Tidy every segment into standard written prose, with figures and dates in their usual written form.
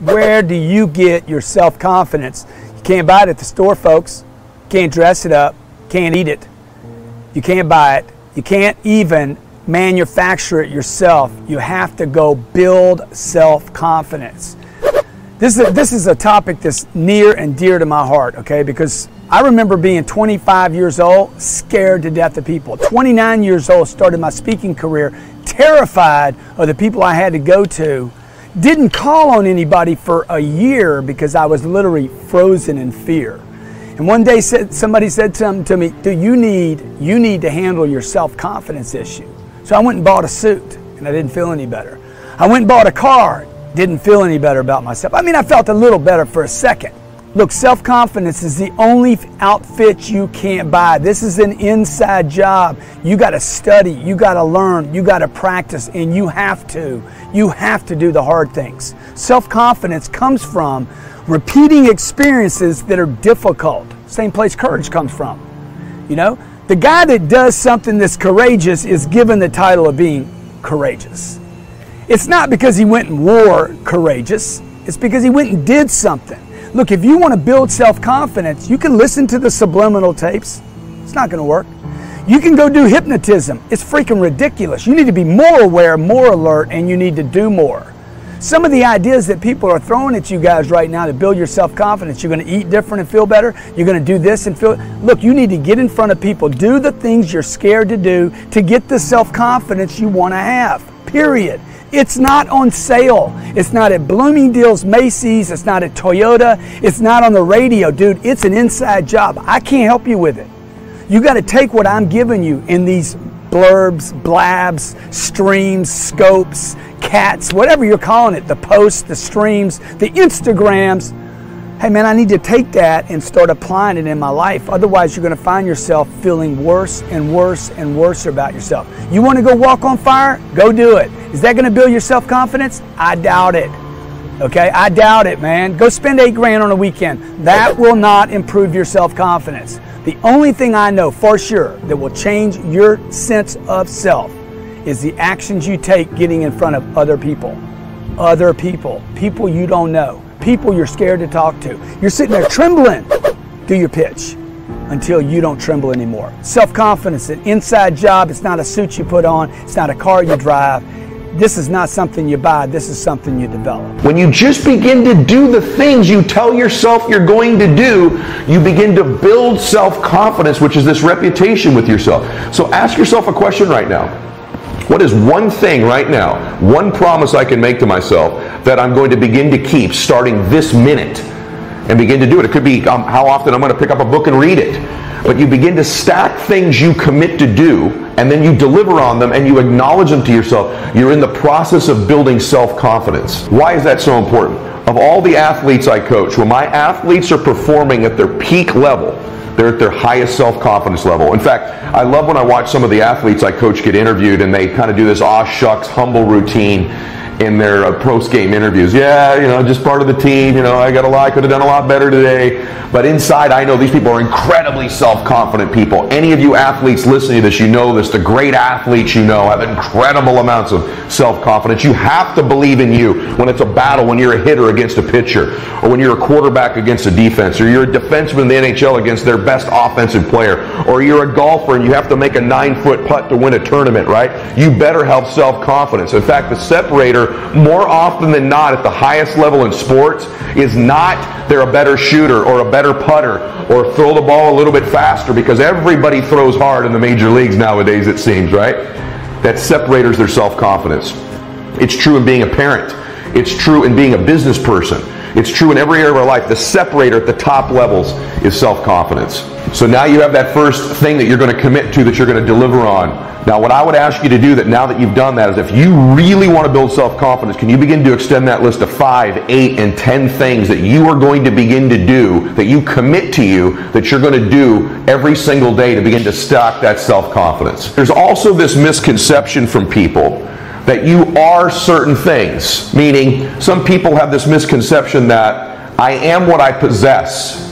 Where do you get your self-confidence? You can't buy it at the store, folks. You can't dress it up. You can't eat it. You can't buy it. You can't even manufacture it yourself. You have to go build self-confidence. This is a topic that's near and dear to my heart, okay? Because I remember being 25 years old, scared to death of people. 29 years old, started my speaking career, terrified of the people I had to go to. Didn't call on anybody for a year because I was literally frozen in fear. And one day somebody said something to me, "Dude, you need to handle your self-confidence issue." So I went and bought a suit, and I didn't feel any better. I went and bought a car, didn't feel any better about myself. I mean, I felt a little better for a second. Look, self-confidence is the only outfit you can't buy. This is an inside job. You got to study, you got to learn, you got to practice, and you have to do the hard things. Self-confidence comes from repeating experiences that are difficult. Same place courage comes from. You know, the guy that does something that's courageous is given the title of being courageous. It's not because he went and wore courageous. It's because he went and did something. Look, if you want to build self-confidence, you can listen to the subliminal tapes. It's not going to work. You can go do hypnotism. It's freaking ridiculous. You need to be more aware, more alert, and you need to do more. Some of the ideas that people are throwing at you guys right now to build your self-confidence, you're going to eat different and feel better. You're going to do this and feel... Look, you need to get in front of people. Do the things you're scared to do to get the self-confidence you want to have. Period. It's not on sale. It's not at Bloomingdale's, Macy's. It's not at Toyota. It's not on the radio. Dude, it's an inside job. I can't help you with it. You got to take what I'm giving you in these blurbs, blabs, streams, scopes, cats, whatever you're calling it, the posts, the streams, the Instagrams. Hey man, I need to take that and start applying it in my life. Otherwise, you're going to find yourself feeling worse and worse and worse about yourself. You want to go walk on fire? Go do it. Is that going to build your self-confidence? I doubt it. Okay, I doubt it, man. Go spend $8 grand on a weekend. That will not improve your self-confidence. The only thing I know for sure that will change your sense of self is the actions you take getting in front of other people. Other people. People you don't know. People you're scared to talk to. You're sitting there trembling. Do your pitch until you don't tremble anymore. Self-confidence, an inside job. It's not a suit you put on. It's not a car you drive. This is not something you buy. This is something you develop. When you just begin to do the things you tell yourself you're going to do, you begin to build self-confidence, which is this reputation with yourself. So ask yourself a question right now. What is one thing right now, one promise I can make to myself that I'm going to begin to keep starting this minute and begin to do it? It could be how often I'm going to pick up a book and read it. But you begin to stack things you commit to do, and then you deliver on them and you acknowledge them to yourself. You're in the process of building self-confidence. Why is that so important? Of all the athletes I coach, when my athletes are performing at their peak level, they're at their highest self-confidence level. In fact, I love when I watch some of the athletes I coach get interviewed and they kind of do this aw shucks, humble routine in their post-game interviews. Yeah, you know, just part of the team, you know, I got a lot, could have done a lot better today. But inside, I know these people are incredibly self-confident people. Any of you athletes listening to this, you know this. The great athletes you know have incredible amounts of self-confidence. You have to believe in you when it's a battle, when you're a hitter against a pitcher, or when you're a quarterback against a defense, or you're a defenseman in the NHL against their best offensive player, or you're a golfer and you have to make a 9-foot putt to win a tournament, right? You better have self-confidence. In fact, the separator, more often than not at the highest level in sports, is not they're a better shooter or a better putter or throw the ball a little bit faster, because everybody throws hard in the major leagues nowadays, it seems, right? That separators their self-confidence. It's true in being a parent. It's true in being a business person. It's true in every area of our life. The separator at the top levels is self-confidence. So now you have that first thing that you're going to commit to, that you're going to deliver on. Now what I would ask you to do, that now that you've done that, is if you really want to build self-confidence, can you begin to extend that list of 5, 8, and 10 things that you are going to begin to do, that you commit to you, that you're going to do every single day to begin to stock that self-confidence. There's also this misconception from people that you are certain things, meaning some people have this misconception that I am what I possess.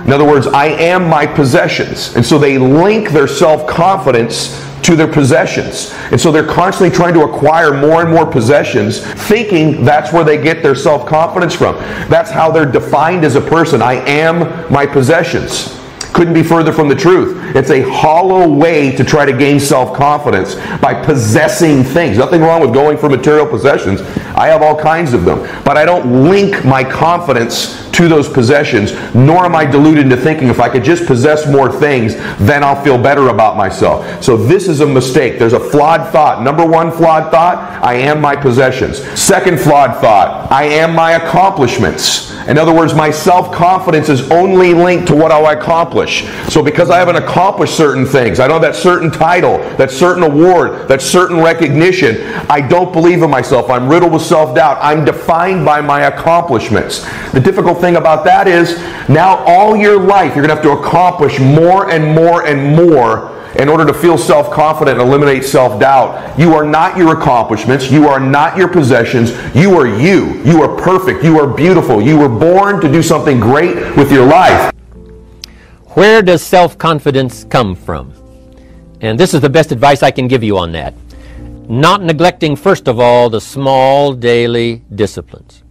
In other words, I am my possessions. And so they link their self-confidence to their possessions. And so they're constantly trying to acquire more and more possessions, thinking that's where they get their self-confidence from. That's how they're defined as a person. I am my possessions. Couldn't be further from the truth. It's a hollow way to try to gain self-confidence by possessing things. Nothing wrong with going for material possessions. I have all kinds of them. But I don't link my confidence to those possessions, nor am I deluded into thinking if I could just possess more things, then I'll feel better about myself. So this is a mistake. There's a flawed thought. Number one flawed thought, I am my possessions. Second flawed thought, I am my accomplishments. In other words, my self-confidence is only linked to what I accomplish. So because I haven't accomplished certain things, I don't have that certain title, that certain award, that certain recognition, I don't believe in myself. I'm riddled with self-doubt. I'm defined by my accomplishments. The difficult thing about that is now all your life you're going to have to accomplish more and more and more in order to feel self-confident and eliminate self-doubt. You are not your accomplishments. You are not your possessions. You are you. You are perfect. You are beautiful. You were born to do something great with your life. Where does self-confidence come from? And this is the best advice I can give you on that. Not neglecting, first of all, the small daily disciplines.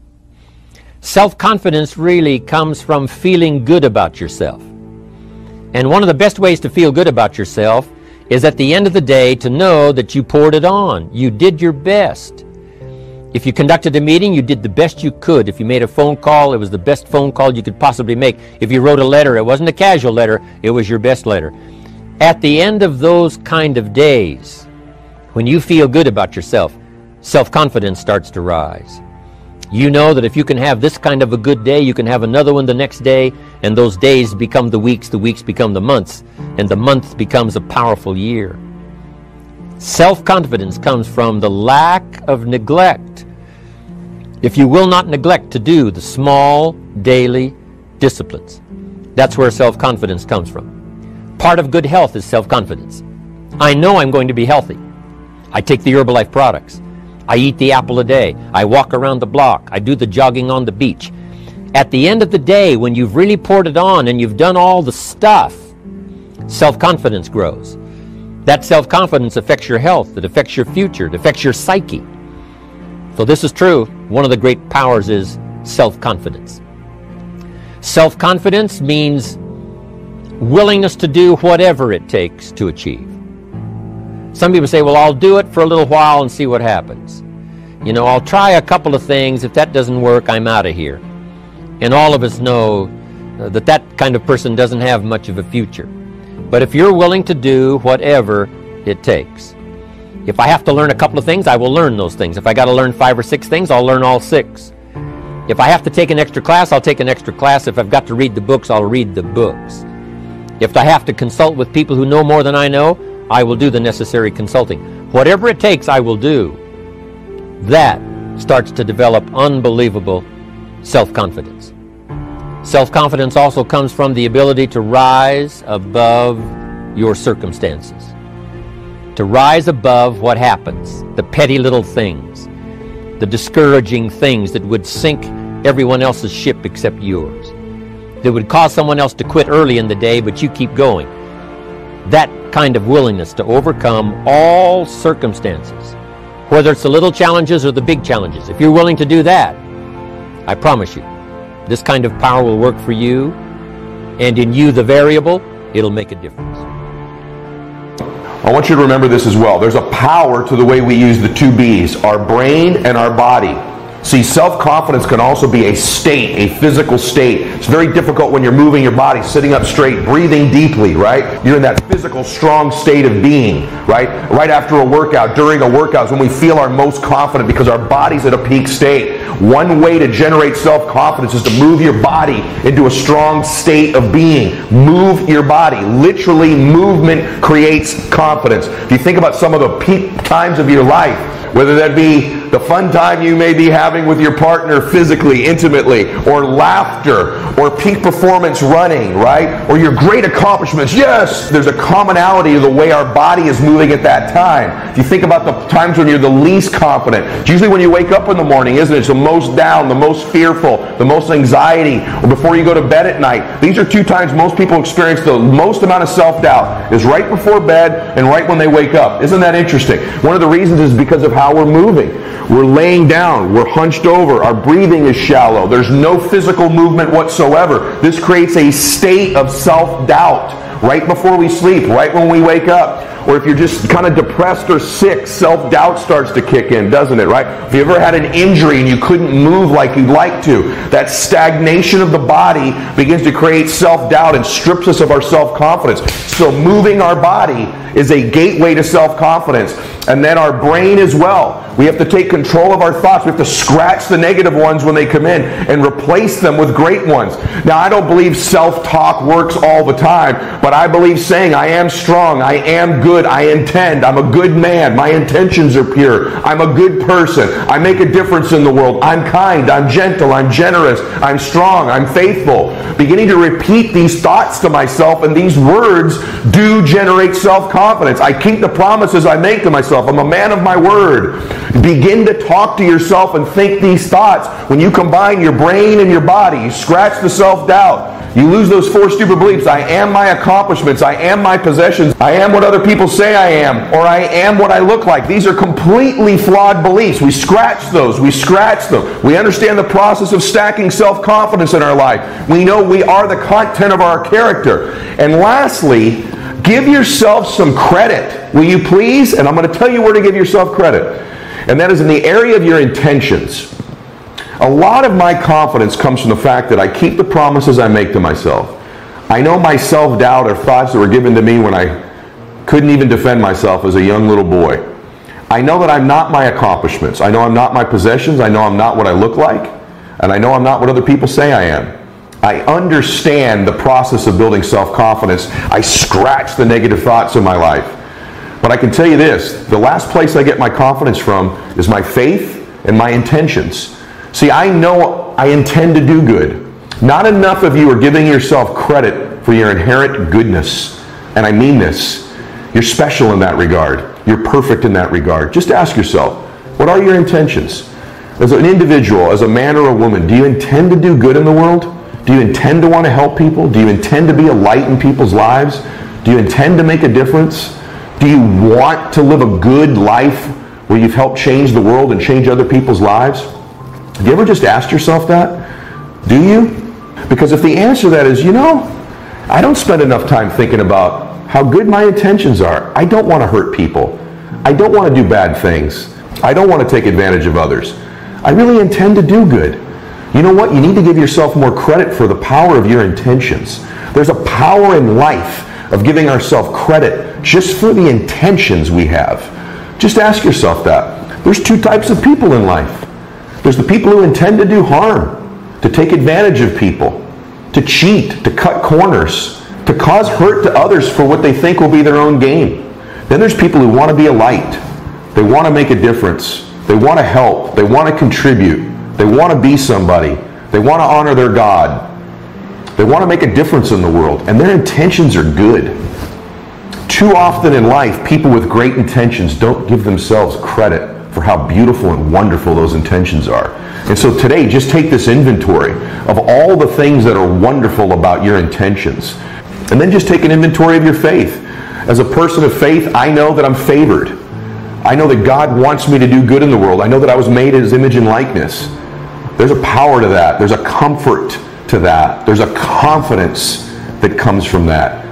Self-confidence really comes from feeling good about yourself. And one of the best ways to feel good about yourself is at the end of the day to know that you poured it on. You did your best. If you conducted a meeting, you did the best you could. If you made a phone call, it was the best phone call you could possibly make. If you wrote a letter, it wasn't a casual letter, it was your best letter. At the end of those kind of days, when you feel good about yourself, self-confidence starts to rise. You know that if you can have this kind of a good day, you can have another one the next day, and those days become the weeks become the months, and the month becomes a powerful year. Self-confidence comes from the lack of neglect. If you will not neglect to do the small daily disciplines, that's where self-confidence comes from. Part of good health is self-confidence. I know I'm going to be healthy. I take the Herbalife products. I eat the apple a day. I walk around the block. I do the jogging on the beach. At the end of the day, when you've really poured it on and you've done all the stuff, self-confidence grows. That self-confidence affects your health. It affects your future. It affects your psyche. So this is true. One of the great powers is self-confidence. Self-confidence means willingness to do whatever it takes to achieve. Some people say, well, I'll do it for a little while and see what happens. You know, I'll try a couple of things. If that doesn't work, I'm out of here. And all of us know that that kind of person doesn't have much of a future. But if you're willing to do whatever it takes, if I have to learn a couple of things, I will learn those things. If I got to learn 5 or 6 things, I'll learn all 6. If I have to take an extra class, I'll take an extra class. If I've got to read the books, I'll read the books. If I have to consult with people who know more than I know, I will do the necessary consulting. Whatever it takes, I will do. That starts to develop unbelievable self-confidence. Self-confidence also comes from the ability to rise above your circumstances. To rise above what happens, the petty little things, the discouraging things that would sink everyone else's ship except yours, that would cause someone else to quit early in the day, but you keep going. That kind of willingness to overcome all circumstances, whether it's the little challenges or the big challenges. If you're willing to do that, I promise you, this kind of power will work for you, and in you, the variable, it'll make a difference. I want you to remember this as well. There's a power to the way we use the 2 B's, our brain and our body. See, self-confidence can also be a state, a physical state. It's very difficult when you're moving your body, sitting up straight, breathing deeply, right? You're in that physical, strong state of being, right? Right after a workout, during a workout is when we feel our most confident because our body's at a peak state. One way to generate self-confidence is to move your body into a strong state of being. Move your body. Literally, movement creates confidence. If you think about some of the peak times of your life, whether that be the fun time you may be having with your partner physically, intimately, or laughter, or peak performance running, right? Or your great accomplishments. Yes, there's a commonality to the way our body is moving at that time. If you think about the times when you're the least confident, it's usually when you wake up in the morning, isn't it? It's the most down, the most fearful, the most anxiety, or before you go to bed at night. These are two times most people experience the most amount of self-doubt, is right before bed and right when they wake up. Isn't that interesting? One of the reasons is because of how we're moving. We're laying down, we're hunched over, our breathing is shallow, there's no physical movement whatsoever. This creates a state of self-doubt right before we sleep, right when we wake up. Or if you're just kind of depressed or sick, self-doubt starts to kick in, doesn't it, right? If you ever had an injury and you couldn't move like you'd like to, that stagnation of the body begins to create self-doubt and strips us of our self-confidence. So moving our body is a gateway to self-confidence. And then our brain as well. We have to take control of our thoughts. We have to scratch the negative ones when they come in and replace them with great ones. Now, I don't believe self-talk works all the time, but I believe saying, I am strong, I am good, I intend, I'm a good man, my intentions are pure, I'm a good person, I make a difference in the world, I'm kind, I'm gentle, I'm generous, I'm strong, I'm faithful. Beginning to repeat these thoughts to myself, and these words do generate self-confidence. I keep the promises I make to myself. I'm a man of my word. Begin to talk to yourself and think these thoughts. When you combine your brain and your body, you scratch the self-doubt. You lose those 4 stupid beliefs. I am my accomplishments. I am my possessions. I am what other people say I am. Or I am what I look like. These are completely flawed beliefs. We scratch those. We scratch them. We understand the process of stacking self-confidence in our life. We know we are the content of our character. And lastly, give yourself some credit. Will you please? And I'm going to tell you where to give yourself credit. And that is in the area of your intentions. A lot of my confidence comes from the fact that I keep the promises I make to myself. I know my self-doubt are thoughts that were given to me when I couldn't even defend myself as a young little boy. I know that I'm not my accomplishments. I know I'm not my possessions. I know I'm not what I look like. And I know I'm not what other people say I am. I understand the process of building self-confidence. I scratch the negative thoughts in my life. But I can tell you this, the last place I get my confidence from is my faith and my intentions. See, I know I intend to do good. Not enough of you are giving yourself credit for your inherent goodness. And I mean this. You're special in that regard. You're perfect in that regard. Just ask yourself, what are your intentions? As an individual, as a man or a woman, do you intend to do good in the world? Do you intend to want to help people? Do you intend to be a light in people's lives? Do you intend to make a difference? Do you want to live a good life where you've helped change the world and change other people's lives? Have you ever just asked yourself that? Do you? Because if the answer to that is, I don't spend enough time thinking about how good my intentions are. I don't want to hurt people. I don't want to do bad things. I don't want to take advantage of others. I really intend to do good. You know what? You need to give yourself more credit for the power of your intentions. There's a power in life of giving ourselves credit just for the intentions we have. Just ask yourself that. There's 2 types of people in life. There's the people who intend to do harm, to take advantage of people, to cheat, to cut corners, to cause hurt to others for what they think will be their own gain. Then there's people who want to be a light. They want to make a difference. They want to help. They want to contribute. They want to be somebody. They want to honor their God. They want to make a difference in the world, and their intentions are good. Too often in life, people with great intentions don't give themselves credit for how beautiful and wonderful those intentions are. And so today, just take this inventory of all the things that are wonderful about your intentions. And then just take an inventory of your faith. As a person of faith, I know that I'm favored. I know that God wants me to do good in the world. I know that I was made in His image and likeness. There's a power to that. There's a comfort to that. There's a confidence that comes from that.